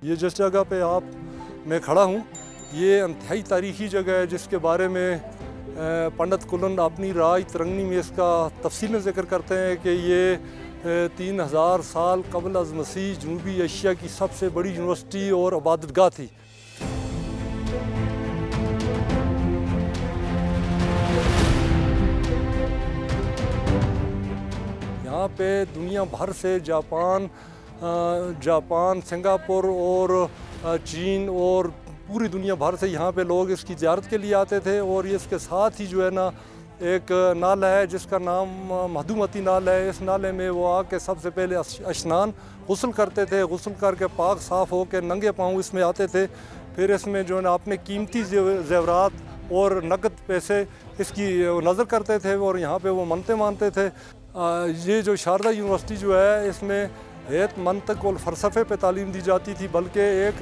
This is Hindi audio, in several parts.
ये जिस जगह पे मैं खड़ा हूँ, ये इंतहाई तारीख़ी जगह है जिसके बारे में पंडित कुलन अपनी राज तरंगनी में इसका तफसील ज़िक्र करते हैं कि ये 3000 साल कबल अज़ मसीह जनूबी एशिया की सबसे बड़ी यूनिवर्सिटी और इबादतगाह थी। यहाँ पे दुनिया भर से जापान, सिंगापुर और चीन और पूरी दुनिया भर से यहाँ पे लोग इसकी ज़ियारत के लिए आते थे। और ये इसके साथ ही जो है ना एक नाला है जिसका नाम मधुमती नाला है। इस नाले में वो आके सबसे पहले स्नान गुस्ल करते थे, गुस्ल करके पाक साफ़ होकर नंगे पाँव इसमें आते थे। फिर इसमें जो है ना अपने कीमती ज़ेवरात और नकद पैसे इसकी नज़र करते थे और यहाँ पे वो मन्नतें मानते थे। ये जो शारदा यूनिवर्सिटी जो है इसमें हैत मंतक और फ़लसफ़े पे तालीम दी जाती थी, बल्कि एक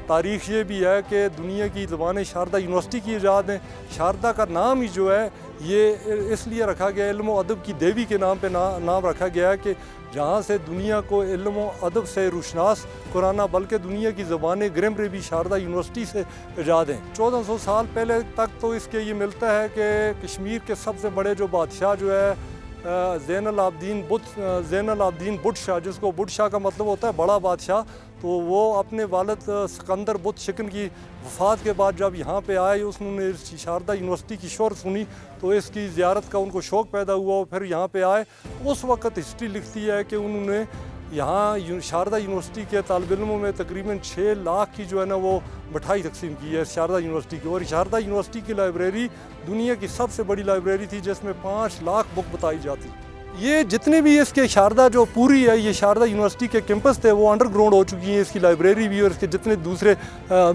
तारीख़ ये भी है कि दुनिया की ज़बान शारदा यूनिवर्सिटी की ईजाद है। शारदा का नाम ही जो है ये इसलिए रखा गया, इल्म व अदब की देवी के नाम पे नाम रखा गया है कि जहाँ से दुनिया को इल्म व अदब से रुशनास कराना, बल्कि दुनिया की ज़बान ग्रामर भी शारदा यूनिवर्सिटी से ईजाद हैं। 1400 साल पहले तक तो इसके ये मिलता है कि कश्मीर के सबसे बड़े जो बादशाह जो है ज़ैनुल आबदीन बुट शाह, जिसको बुट शाह का मतलब होता है बड़ा बादशाह, तो वो अपने वालिद सिकंदर बुत शिकन की वफ़ात के बाद जब यहाँ पे आए, उसने शारदा यूनिवर्सिटी की शोहरत सुनी तो इसकी ज़ियारत का उनको शौक़ पैदा हुआ और फिर यहाँ पे आए। उस वक़्त हिस्ट्री लिखती है कि उन्होंने यहाँ शारदा यूनिवर्सिटी के तालिब इल्मों में तकरीबन 6 लाख की जो है ना वो मिठाई तकसीम की है शारदा यूनिवर्सिटी की। और शारदा यूनिवर्सिटी की लाइब्रेरी दुनिया की सबसे बड़ी लाइब्रेरी थी जिसमें 5 लाख बुक बताई जाती। ये जितने भी इसके शारदा जो पूरी है ये शारदा यूनिवर्सिटी के कैंपस थे वो अंडरग्राउंड हो चुकी हैं। इसकी लाइब्रेरी भी और इसके जितने दूसरे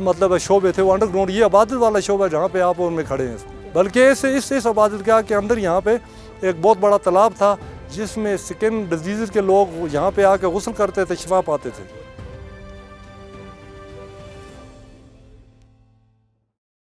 मतलब शोबे थे वो अंडरग्राउंड। ये इबादत वाला शोबा जहाँ पे आप और मैं खड़े हैं, बल्कि इस इबादतगाह के अंदर यहाँ पे एक बहुत बड़ा तालाब था जिसमें स्किन डिजीज़ के लोग यहाँ पे आके गुस्ल करते थे, शिफा पाते थे।